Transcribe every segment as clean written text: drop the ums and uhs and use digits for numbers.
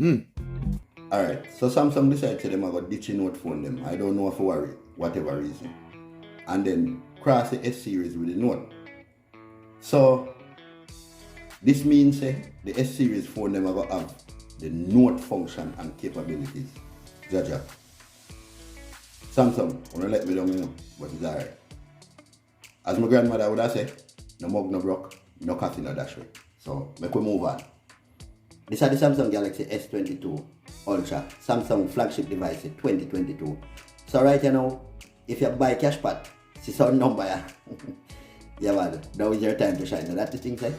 Alright, so Samsung decided to them I got ditching Note phone them. I don't know for worry, whatever reason. And then cross the S series with the Note. So this means the S series phone them are gonna have the Note function and capabilities. Jaja. Samsung, wanna let me down, you know, but it's alright. As my grandmother would have said, no mug no broke, no coffee no dash way. So make we move on. This is the Samsung Galaxy S22 Ultra, Samsung flagship device 2022. So right now, if you buy cash pot, see some number, yeah man, now is your time to shine. So that's the thing, say.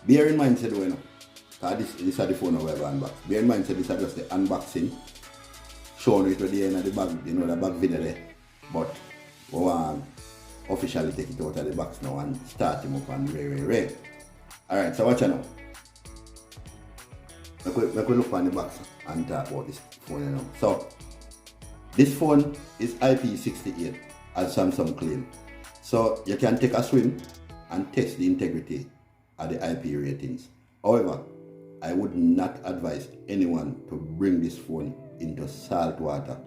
Bear in mind, say, you know, this is the phone we have unboxed. Bear in mind, say, this is just the unboxing, showing it to the end of the bag, you know, the bag video there. But we want officially take it out of the box now and start him up and ray. Alright, so watch out now. Make we look on the box and talk about this phone, you know. So this phone is IP68 as Samsung claim. So you can take a swim and test the integrity of the IP ratings. However, I would not advise anyone to bring this phone into salt water.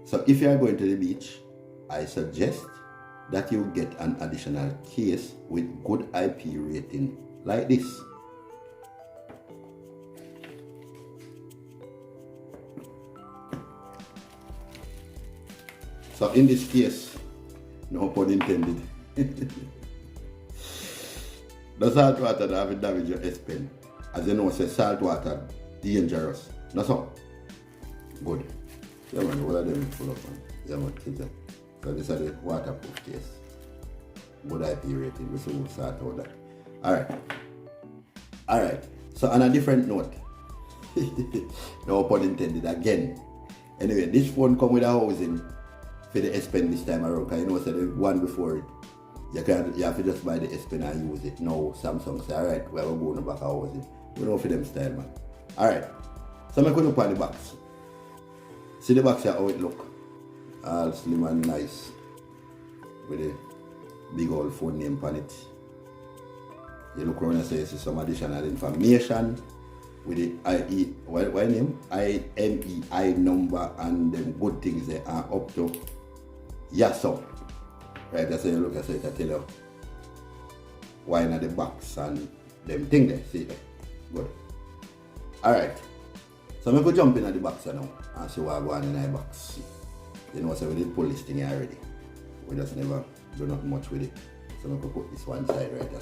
So if you are going to the beach, I suggest that you get an additional case with good IP rating like this. So in this case, no pun intended, the salt water that have damage your S Pen. As you know, say salt water dangerous. No so? Good. Yeah man, all of them full of man. Yeah man, kids. So this is the waterproof case. Good IP rating, we will sort out that. Alright. So on a different note, no pun intended again. Anyway, this phone come with a housing for the S Pen this time around, because you know, so the one before it, you have to just buy the S Pen and use it. Now Samsung say, alright, we have to go in the back of housing. We know for them style, man. Alright, so I'm going to look at the box. See the box here, how it look. All slim and nice. With a big old phone name on it. You look around and say you see some additional information with the what name? IMEI number and them good things they are up to. Yes, so. Right, that's how you look at it, I tell you why in the box and them thing there, see there. Good. Alright. So I'm going to jump in at the box now and see what going on in the box. You know, so we did pull this thing here already. We just never do not much with it. So I'm going to put this one side right there.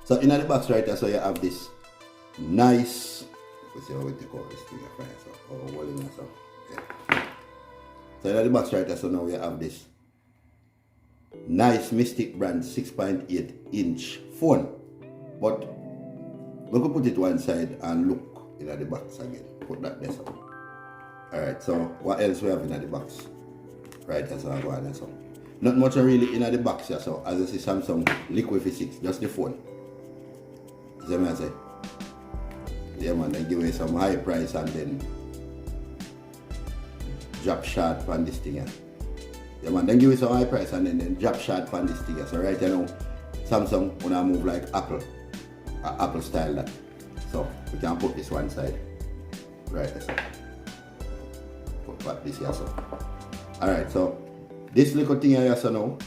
So in the box right there, so you have this nice, let's see how we call this thing here, so holding it so. Okay. So in the box right there, so now we have this nice Mystic brand 6.8 inch phone. But we could put it one side and look in the box again. Put that there so. Alright, so what else we have in the box? Right, that's how I go on there so. Not much really in the box here, so as you see Samsung Liquid Physics, just the phone. Is that what I say? Yeah man, they give away some high price and then drop shot on this thing here. Yeah man, then give away some high price and then drop shot on this thing here. So right now, Samsung wanna move like Apple. Apple style that. So we can put this one side. Right there so. Put back this here so. Alright, so this little thing here so now,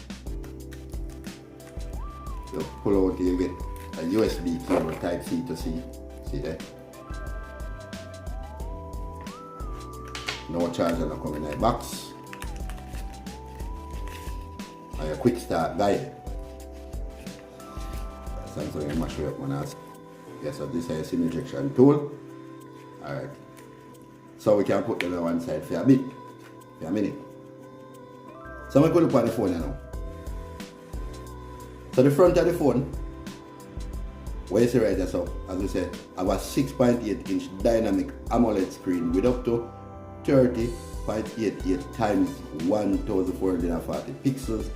you pull out, you get a USB cable type C to C. See there? No charger not coming in the box. And a quick start guide. Samsung you mash it up man. Yes, so this is a SIM injection tool. Alright. So we can put them on one side for a bit. For a minute. So I'm going to look at the phone now. So the front of the phone, what you see right there, so as we said, I have a 6.8 inch dynamic Amoled screen with up to 30.88 times 1440 pixels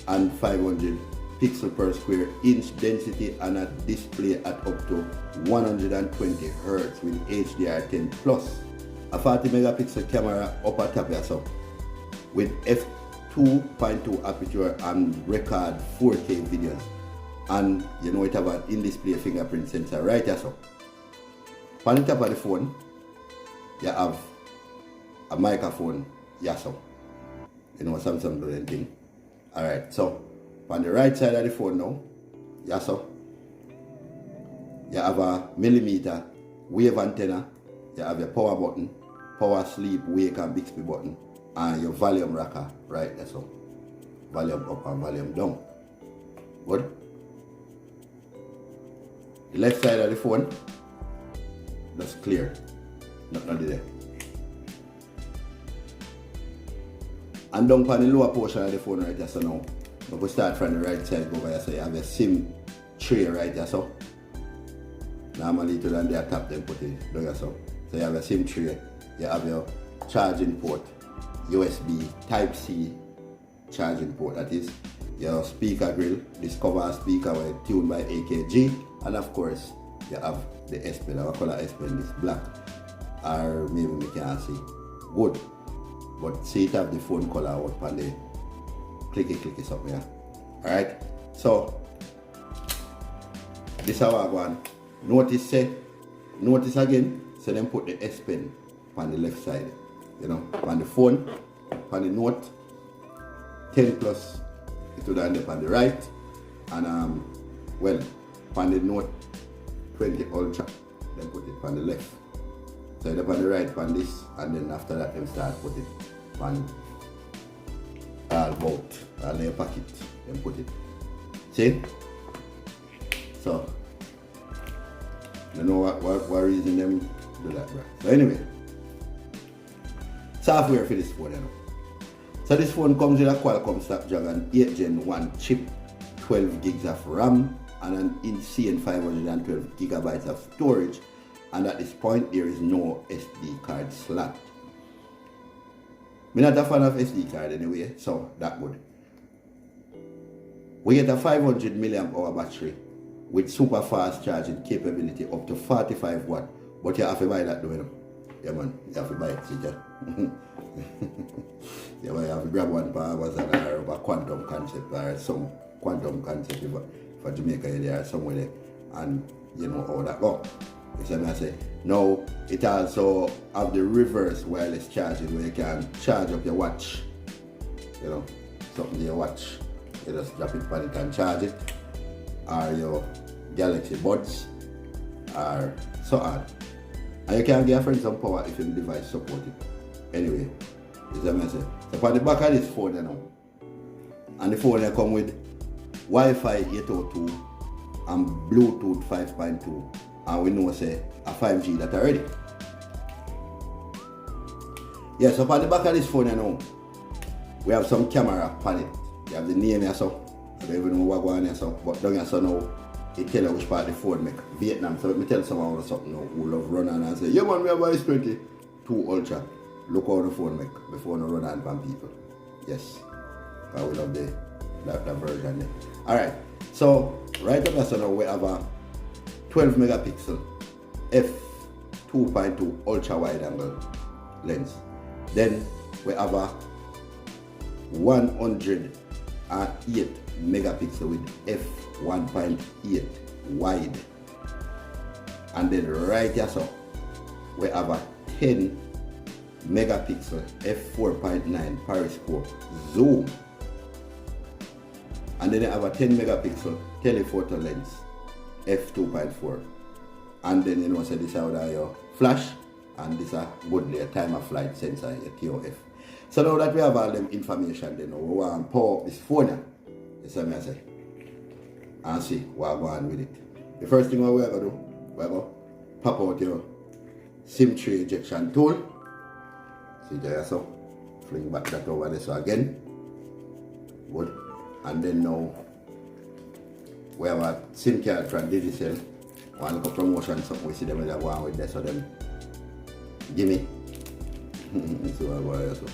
and 500 pixel per square inch density and a display at up to 120 Hertz with HDR10 plus. A 40 megapixel camera upper top here, so with 2.2 aperture and record 4K videos. And you know it have an in-display fingerprint sensor right here. So on the top of the phone, you have a microphone, yes, so you know Samsung do that thing. Alright, so on the right side of the phone now, yes, so you have a millimeter wave antenna, you have your power button, power sleep, wake and Bixby button, and your volume rocker right there. So volume up and volume down. Good. The left side of the phone, just clear, nothing there. And down on the lower portion of the phone right there, so now we will start from the right side over here. So you have your SIM tray right there. So normally to on the top then put it down here. So you have your SIM tray, you have your charging port, USB Type C charging port, that is your speaker grill, Discover speaker tuned by AKG, and of course you have the S Pen. Our color S Pen is black, or maybe we can't see good, but see it have the phone color out on the clicky something here. Alright, so this is how I go on. Notice again, so then put the S Pen on the left side, you know, on the phone, on the Note 10 Plus, it would end up on the right, and well, on the Note 20 Ultra, then put it on the left. So it up on the right on this, and then after that then start put it on all both, all in your pocket, then put it. See? So you know what reason them do that, right? So anyway, software for this phone, you know. So this phone comes with a Qualcomm Snapdragon 8 Gen 1 chip, 12 gigs of RAM, and an insane 512 gigabytes of storage. And at this point, there is no SD card slot. I'm not a fan of SD card anyway, so that good. We get a 500 milliamp hour battery with super fast charging capability up to 45 watt. But you have to buy that though, you know. Yeah man, you have to buy it, see ya. Yeah, you have to grab one for Amazon or a quantum concept or some quantum concept for Jamaica there or somewhere there, and you know how that go. You see what I say? Now it also have the reverse wireless charging where you can charge up your watch. You know, something to your watch. You just drop it on it and charge it. Or your Galaxy Buds or so on. And you can give a friend some power if your device support it. Anyway, is that message. So on the back of this phone, you know, and the phone come with Wi-Fi 802 and Bluetooth 5.2, and we know say a 5G that already. Yes, so on the back of this phone, you know, we have some camera on it. You have the name here, so I don't even know what going on here, so but down here, so now it tell you which part of the phone make. Vietnam. So let me tell someone or something now who love run on and say, yeah man, we have a S22 Ultra. Look how the phone make before no run on from people. Yes. I will love that version there. Alright. So right up here, so now we have a 12 megapixel f2.2 ultra wide angle lens. Then we have a 108 megapixel with f1.8 wide. And then right here, so we have a 10 megapixel f4.9 periscope zoom. And then we have a 10 megapixel telephoto lens f2.4. And then you know, so this is your flash, and this is a good time of flight sensor, your TOF. So now that we have all them information, then we want to power up this phone now. That's what I say. And see what we're going with it. The first thing we're going to do, we're going to pop out your SIM tray ejection tool. See there, so fling back that over there, so again. Good. And then now we have a SIM card from Digicel. One look promotion, something we see them with that one with this, so them give me. So what about it, so.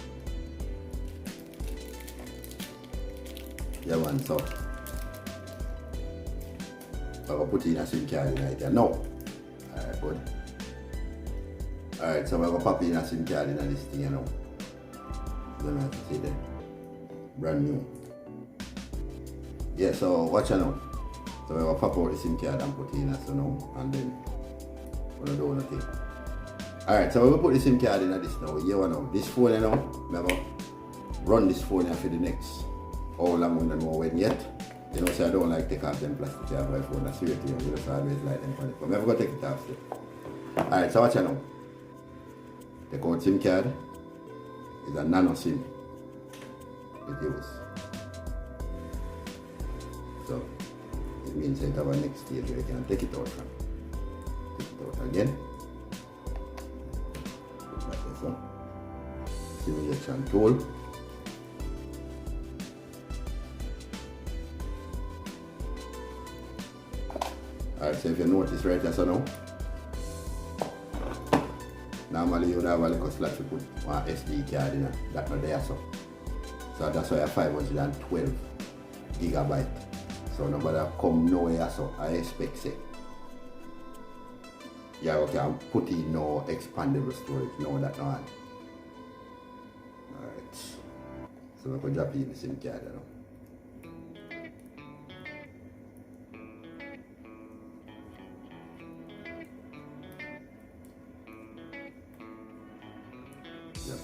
Yeah man, so I'm going to put in a SIM card right there now. Alright, good. Alright, so we're going to pop in a SIM card in this thing, you know. Let me have to see there. brand new. Yeah, so watch out now. So we will pop out the SIM card and put it in so now, and then we'll do nothing. Alright, so we will put the SIM card in this now. You know, this phone you know, we will run this phone here for the next how long we don't know when yet. You know, so I don't like take off them plastic off my phone. I swear to you, I just always like them on it. But I'm never gonna take it off still. Alright, so watch out now. Take out SIM card. It's a nano SIM. It use. So it means that our next stage where you can take it out from. Take it out again. Like this one. Simulation tool. Alright, so if you notice right here so now, normally you would have a little slot to put one SD card in that not there so. So that's why a 512 gigabyte. So nobody come nowhere so I expect it. Yeah, okay, I'm putting no expandable storage, no that no one. Alright. So we can drop in the SIM card now.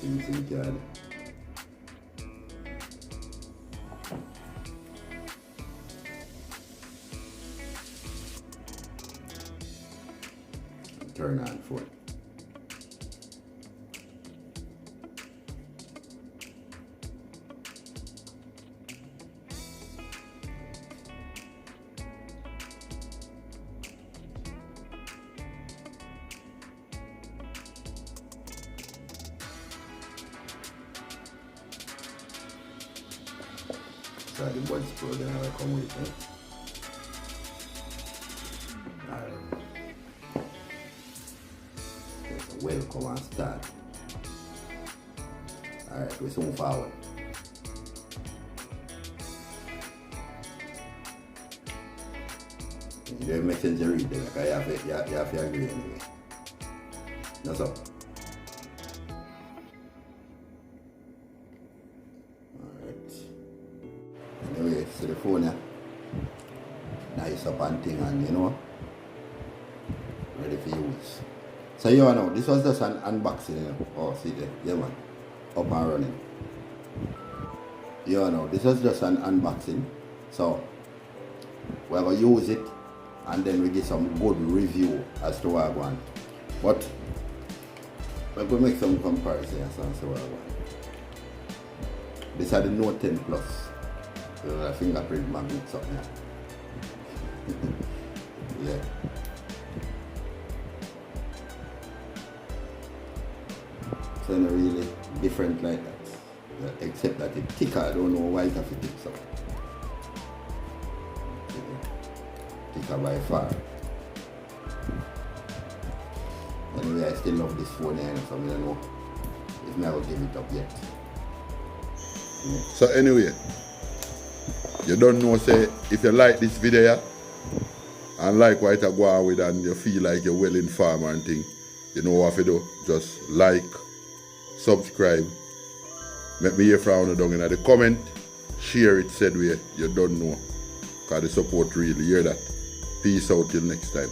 SIM card. Turn on phone. So the buds pro then I will come with it. Welcome and start. Alright, we soon forward. You don't make sense to read them, because you have to agree anyway. That's all. Alright. Anyway, so the phone here, nice up and thing and you know, ready for use. So you know, this was just an unboxing, you know. Oh, see there, yeah man, up and running. You know, this was just an unboxing. So, we're going to use it and then we get some good review as to what I want. But, we're going to make some comparison as to what I want. These are the Note 10 Plus. So, the fingerprint magnets up here. Yeah. So not really different like that. Except that it's thicker, I don't know why it has to thick so. Thicker by far. Anyway, I still love this phone here, so I don't know if I will give it up yet. Yeah. So anyway, you don't know, say, if you like this video and like what I go on with and you feel like you're well informed and thing, you know what to do. Just like, subscribe, make me hear from you down in the comment, share it, said way you don't know, because the support really, hear that. Peace out till next time.